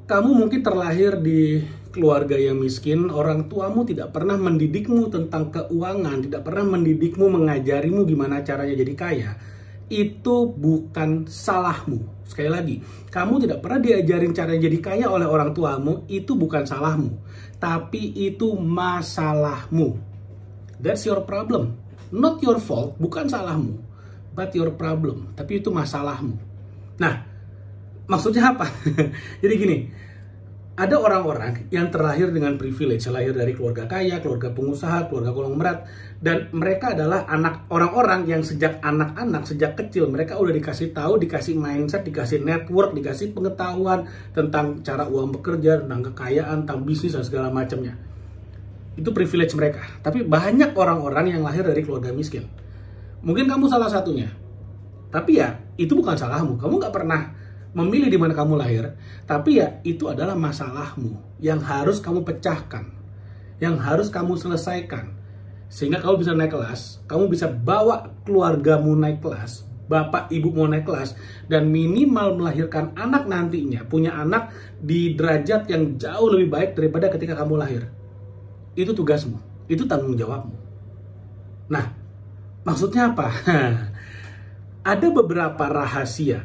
Kamu mungkin terlahir di keluarga yang miskin, orang tuamu tidak pernah mendidikmu tentang keuangan, tidak pernah mendidikmu, mengajarimu gimana caranya jadi kaya. Itu bukan salahmu. Sekali lagi, kamu tidak pernah diajarin cara jadi kaya oleh orang tuamu, itu bukan salahmu. Tapi itu masalahmu. That's your problem. Not your fault, bukan salahmu. But your problem. Tapi itu masalahmu. Nah, maksudnya apa? Jadi gini, ada orang-orang yang terlahir dengan privilege, lahir dari keluarga kaya, keluarga pengusaha, keluarga konglomerat, dan mereka adalah anak orang-orang yang sejak anak-anak, sejak kecil mereka udah dikasih tahu, dikasih mindset, dikasih network, dikasih pengetahuan tentang cara uang bekerja, tentang kekayaan, tentang bisnis dan segala macamnya. Itu privilege mereka. Tapi banyak orang-orang yang lahir dari keluarga miskin. Mungkin kamu salah satunya. Tapi ya, itu bukan salahmu. Kamu nggak pernah memilih di mana kamu lahir. Tapi ya, itu adalah masalahmu. Yang harus kamu pecahkan. Yang harus kamu selesaikan. Sehingga kamu bisa naik kelas. Kamu bisa bawa keluargamu naik kelas. Bapak, ibu mau naik kelas. Dan minimal melahirkan anak nantinya. Punya anak di derajat yang jauh lebih baik daripada ketika kamu lahir. Itu tugasmu. Itu tanggung jawabmu. Nah, maksudnya apa? Ada beberapa rahasia.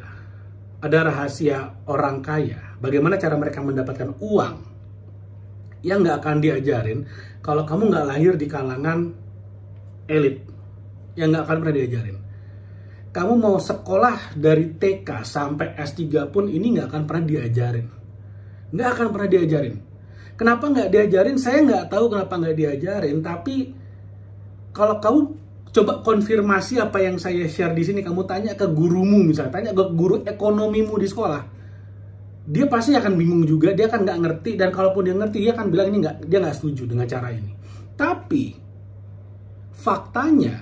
Ada rahasia orang kaya. Bagaimana cara mereka mendapatkan uang. Yang nggak akan diajarin kalau kamu nggak lahir di kalangan elit. Yang nggak akan pernah diajarin. Kamu mau sekolah dari TK sampai S3 pun ini nggak akan pernah diajarin. Nggak akan pernah diajarin. Kenapa nggak diajarin? Saya nggak tahu kenapa nggak diajarin. Tapi kalau kamu coba konfirmasi apa yang saya share di sini, kamu tanya ke gurumu misalnya, tanya ke guru ekonomimu di sekolah, dia pasti akan bingung juga, dia akan nggak ngerti, dan kalaupun dia ngerti, dia akan bilang ini nggak, dia nggak setuju dengan cara ini. Tapi faktanya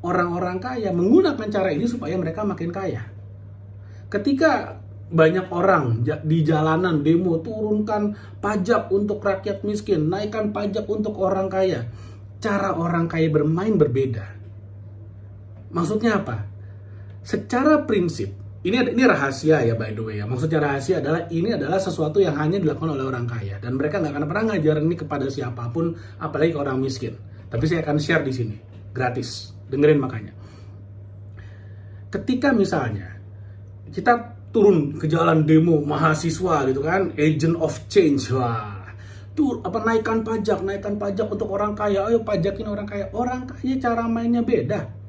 orang-orang kaya menggunakan cara ini supaya mereka makin kaya. Ketika banyak orang di jalanan demo turunkan pajak untuk rakyat miskin, naikkan pajak untuk orang kaya, cara orang kaya bermain berbeda. Maksudnya apa? Secara prinsip, ini rahasia ya by the way ya. Maksudnya rahasia adalah ini adalah sesuatu yang hanya dilakukan oleh orang kaya. Dan mereka nggak akan pernah ngajarin ini kepada siapapun, apalagi ke orang miskin. Tapi saya akan share di sini, gratis. Dengerin makanya. Ketika misalnya, kita turun ke jalan demo mahasiswa gitu kan, agent of change, wah. Tuh, naikkan pajak untuk orang kaya, ayo pajakin orang kaya. Orang kaya cara mainnya beda.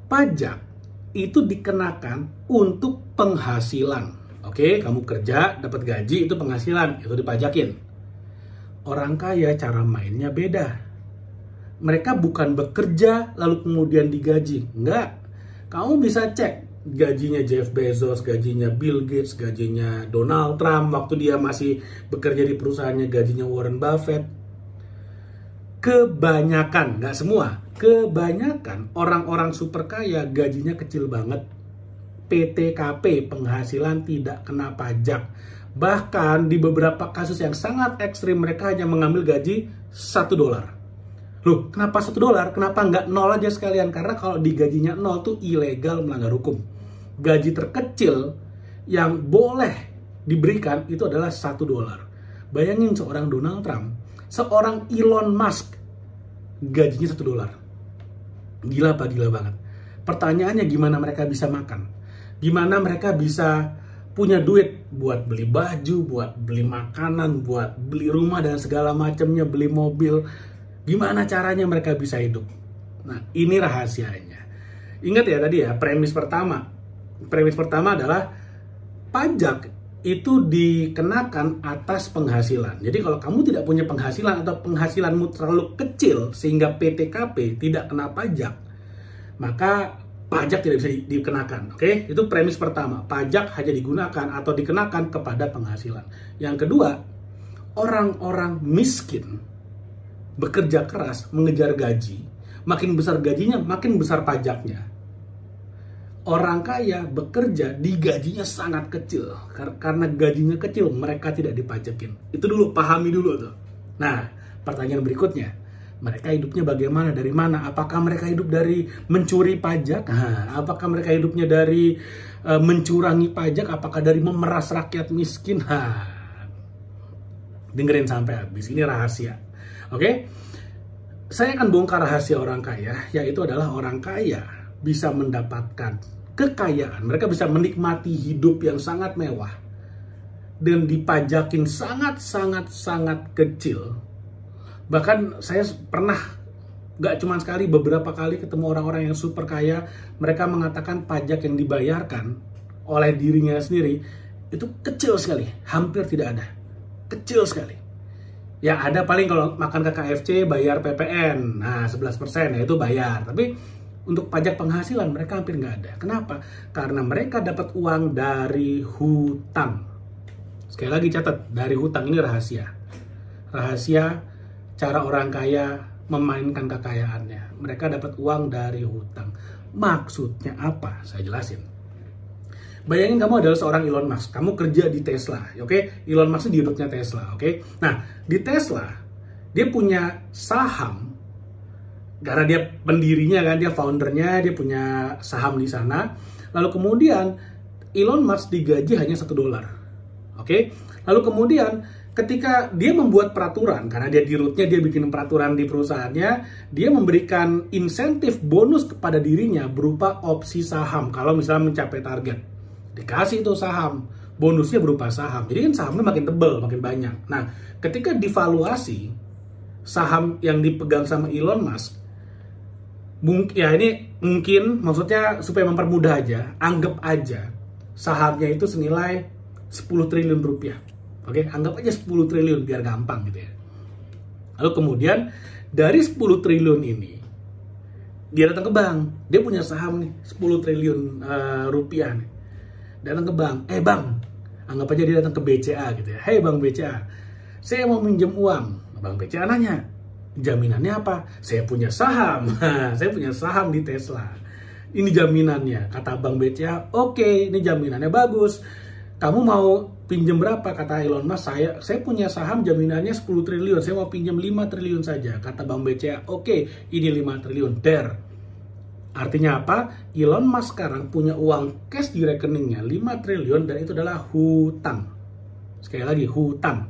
Pajak itu dikenakan untuk penghasilan. Oke, kamu kerja, dapat gaji, itu penghasilan, itu dipajakin. Orang kaya cara mainnya beda. Mereka bukan bekerja lalu kemudian digaji. Enggak. Kamu bisa cek gajinya Jeff Bezos, gajinya Bill Gates, gajinya Donald Trump waktu dia masih bekerja di perusahaannya, gajinya Warren Buffett. Kebanyakan, nggak semua, kebanyakan orang-orang super kaya gajinya kecil banget. PTKP, penghasilan tidak kena pajak. Bahkan di beberapa kasus yang sangat ekstrim mereka hanya mengambil gaji $1. Loh, kenapa $1? Kenapa nggak 0 aja sekalian? Karena kalau di gajinya 0 tuh ilegal, melanggar hukum. Gaji terkecil yang boleh diberikan itu adalah $1. Bayangin seorang Donald Trump, seorang Elon Musk, gajinya $1. Gila apa gila banget. Pertanyaannya gimana mereka bisa makan? Gimana mereka bisa punya duit buat beli baju, buat beli makanan, buat beli rumah dan segala macamnya, beli mobil. Gimana caranya mereka bisa hidup? Nah, ini rahasianya. Ingat ya tadi ya, premis pertama. Premis pertama adalah pajak itu dikenakan atas penghasilan. Jadi kalau kamu tidak punya penghasilan atau penghasilanmu terlalu kecil sehingga PTKP tidak kena pajak, maka pajak tidak bisa dikenakan. Oke? Itu premis pertama. Pajak hanya digunakan atau dikenakan kepada penghasilan. Yang kedua, orang-orang miskin bekerja keras mengejar gaji, makin besar gajinya, makin besar pajaknya. Orang kaya bekerja di gajinya sangat kecil. Karena gajinya kecil, mereka tidak dipajakin. Itu dulu, pahami dulu tuh. Nah, pertanyaan berikutnya. Mereka hidupnya bagaimana? Dari mana? Apakah mereka hidup dari mencuri pajak? Apakah mereka hidupnya dari mencurangi pajak? Apakah dari memeras rakyat miskin? Dengerin sampai habis. Ini rahasia. Oke? Saya akan bongkar rahasia orang kaya, yaitu adalah orang kaya bisa mendapatkan kekayaan. Mereka bisa menikmati hidup yang sangat mewah dan dipajakin sangat kecil. Bahkan saya pernah, gak cuma sekali, beberapa kali ketemu orang-orang yang super kaya. Mereka mengatakan pajak yang dibayarkan oleh dirinya sendiri itu kecil sekali, hampir tidak ada, kecil sekali. Ya ada paling kalau makan ke KFC bayar PPN, nah 11% ya itu bayar. Tapi untuk pajak penghasilan mereka hampir nggak ada. Kenapa? Karena mereka dapat uang dari hutang. Sekali lagi catat, dari hutang. Ini rahasia. Rahasia cara orang kaya memainkan kekayaannya. Mereka dapat uang dari hutang. Maksudnya apa? Saya jelasin. Bayangin kamu adalah seorang Elon Musk. Kamu kerja di Tesla, oke? Elon Musk di hidupnya Tesla, oke? Nah, di Tesla, dia punya saham. Karena dia pendirinya kan, dia foundernya, dia punya saham di sana. Lalu kemudian, Elon Musk digaji hanya $1, oke? Lalu kemudian, ketika dia membuat peraturan, karena dia di rootnya, dia bikin peraturan di perusahaannya, dia memberikan insentif bonus kepada dirinya berupa opsi saham. Kalau misalnya mencapai target, dikasih itu saham, bonusnya berupa saham. Jadi kan sahamnya makin tebal, makin banyak. Nah, ketika divaluasi saham yang dipegang sama Elon Musk, ya ini mungkin maksudnya supaya mempermudah aja, anggap aja sahamnya itu senilai 10 triliun rupiah. Oke, anggap aja 10 triliun biar gampang gitu ya. Lalu kemudian dari 10 triliun ini dia datang ke bank, dia punya saham nih 10 triliun rupiah nih. Datang ke bank, bang, anggap aja dia datang ke BCA gitu ya. Hey bang BCA, saya mau minjem uang. Bang BCA nanya, jaminannya apa? Saya punya saham, saya punya saham di Tesla. Ini jaminannya, kata bang BCA. Oke, ini jaminannya bagus. Kamu mau pinjem berapa? Kata Elon Musk, saya punya saham jaminannya 10 triliun. Saya mau pinjam 5 triliun saja. Kata bang BCA, oke, ini 5 triliun. Artinya apa? Elon Musk sekarang punya uang cash di rekeningnya 5 triliun dan itu adalah hutang. Sekali lagi, hutang.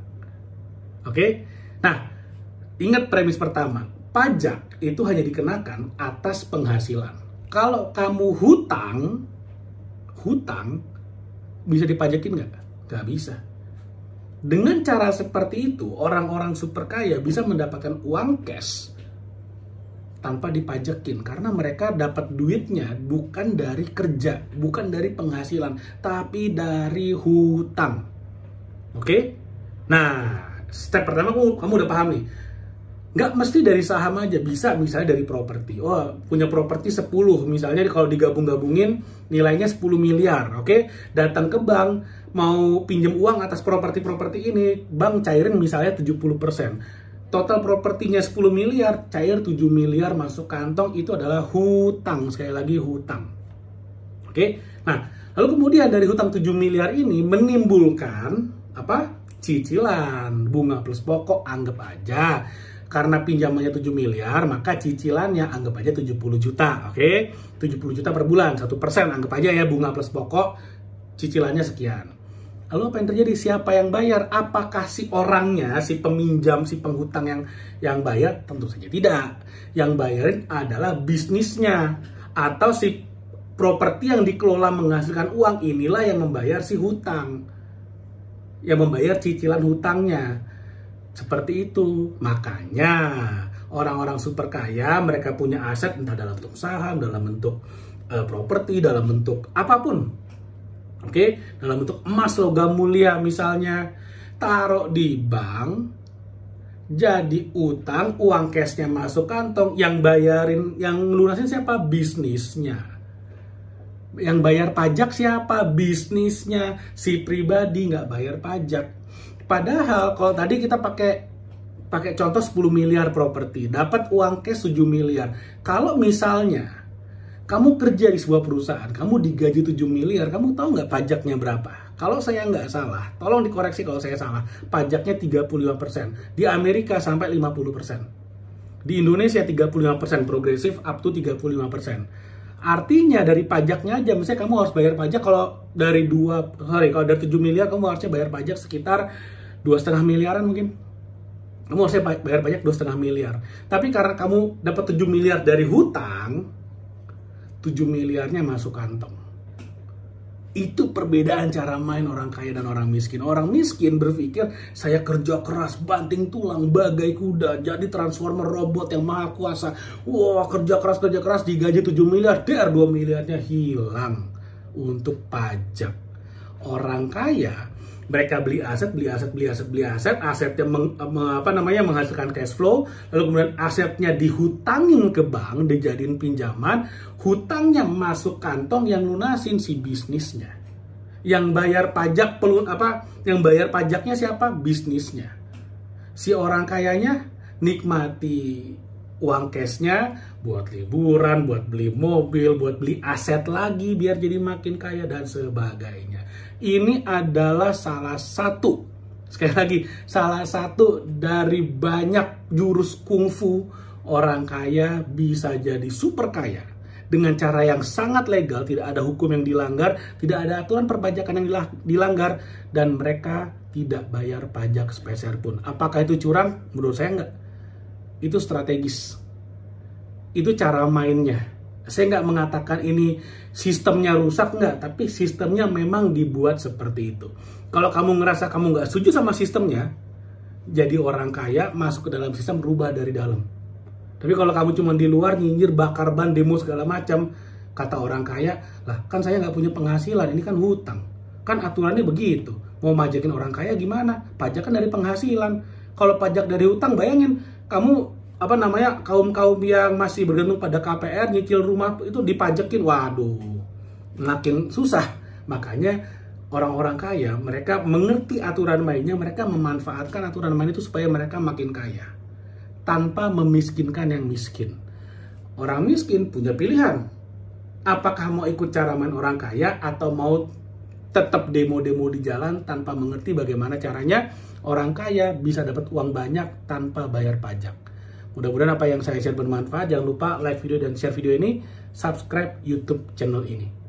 Oke? Nah, ingat premis pertama. Pajak itu hanya dikenakan atas penghasilan. Kalau kamu hutang bisa dipajakin nggak? Nggak bisa. Dengan cara seperti itu, orang-orang super kaya bisa mendapatkan uang cash tanpa dipajakin karena mereka dapat duitnya bukan dari kerja, bukan dari penghasilan, tapi dari hutang. Oke? Nah, step pertama kamu udah paham nih. Nggak mesti dari saham aja, bisa misalnya dari properti. Oh, punya properti 10, misalnya kalau digabung-gabungin nilainya 10 miliar, oke? Datang ke bank, mau pinjam uang atas properti-properti ini, bank cairin misalnya 70%. Total propertinya 10 miliar, cair 7 miliar masuk kantong, itu adalah hutang. Sekali lagi hutang. Oke? Nah, lalu kemudian dari hutang 7 miliar ini menimbulkan apa? Cicilan, bunga plus pokok, anggap aja. Karena pinjamannya 7 miliar, maka cicilannya anggap aja 70 juta. Oke? 70 juta per bulan, 1%, anggap aja ya bunga plus pokok, cicilannya sekian. Lalu apa yang terjadi? Siapa yang bayar? Apakah si orangnya, si peminjam, si penghutang yang bayar? Tentu saja tidak. Yang bayarin adalah bisnisnya. Atau si properti yang dikelola menghasilkan uang, inilah yang membayar si hutang. Yang membayar cicilan hutangnya. Seperti itu. Makanya orang-orang super kaya, mereka punya aset entah dalam bentuk saham, dalam bentuk properti, dalam bentuk apapun. Oke, dalam bentuk emas logam mulia misalnya, taruh di bank, jadi utang, uang cashnya masuk kantong, yang bayarin, yang lunasin siapa? Bisnisnya. Yang bayar pajak siapa? Bisnisnya. Si pribadi nggak bayar pajak. Padahal kalau tadi kita pakai contoh 10 miliar properti, dapat uang cash 7 miliar. Kalau misalnya kamu kerja di sebuah perusahaan, kamu digaji 7 miliar, kamu tahu nggak pajaknya berapa? Kalau saya nggak salah, tolong dikoreksi kalau saya salah, pajaknya 35%. Di Amerika sampai 50%. Di Indonesia 35% progresif up to 35%. Artinya dari pajaknya aja, misalnya kamu harus bayar pajak kalau dari 7 miliar kamu harusnya bayar pajak sekitar 2,5 miliaran mungkin. Kamu harusnya bayar pajak 2,5 miliar. Tapi karena kamu dapat 7 miliar dari hutang, 7 miliarnya masuk kantong. Itu perbedaan cara main orang kaya dan orang miskin. Orang miskin berpikir, saya kerja keras, banting tulang, bagai kuda, jadi transformer robot yang maha kuasa. Wah, kerja keras, digaji 7 miliar, 2 miliarnya hilang untuk pajak. Orang kaya, mereka beli aset, asetnya menghasilkan cash flow, lalu kemudian asetnya dihutangin ke bank, dijadiin pinjaman, hutangnya masuk kantong yang lunasin si bisnisnya. Yang bayar pajak yang bayar pajaknya siapa? Bisnisnya. Si orang kayanya nikmati uang cashnya buat liburan, buat beli mobil, buat beli aset lagi biar jadi makin kaya dan sebagainya. Ini adalah salah satu, sekali lagi, salah satu dari banyak jurus kungfu orang kaya bisa jadi super kaya dengan cara yang sangat legal, tidak ada hukum yang dilanggar, tidak ada aturan perpajakan yang dilanggar, dan mereka tidak bayar pajak sepeser pun. Apakah itu curang? Menurut saya enggak. Itu strategis. Itu cara mainnya. Saya nggak mengatakan ini sistemnya rusak, enggak, tapi sistemnya memang dibuat seperti itu. Kalau kamu ngerasa kamu nggak setuju sama sistemnya, jadi orang kaya masuk ke dalam sistem, rubah dari dalam. Tapi kalau kamu cuma di luar nyinyir, bakar ban, demo segala macam, kata orang kaya, lah kan saya nggak punya penghasilan, ini kan hutang. Kan aturannya begitu. Mau majakin orang kaya gimana? Pajak kan dari penghasilan. Kalau pajak dari hutang, bayangin kamu kaum yang masih bergantung pada KPR, nyicil rumah itu dipajakin, waduh, makin susah. Makanya orang-orang kaya, mereka mengerti aturan mainnya, mereka memanfaatkan aturan main itu supaya mereka makin kaya tanpa memiskinkan yang miskin. Orang miskin punya pilihan, apakah mau ikut cara main orang kaya atau mau tetap demo-demo di jalan tanpa mengerti bagaimana caranya orang kaya bisa dapat uang banyak tanpa bayar pajak. Mudah-mudahan apa yang saya share bermanfaat. Jangan lupa like video dan share video ini, subscribe YouTube channel ini.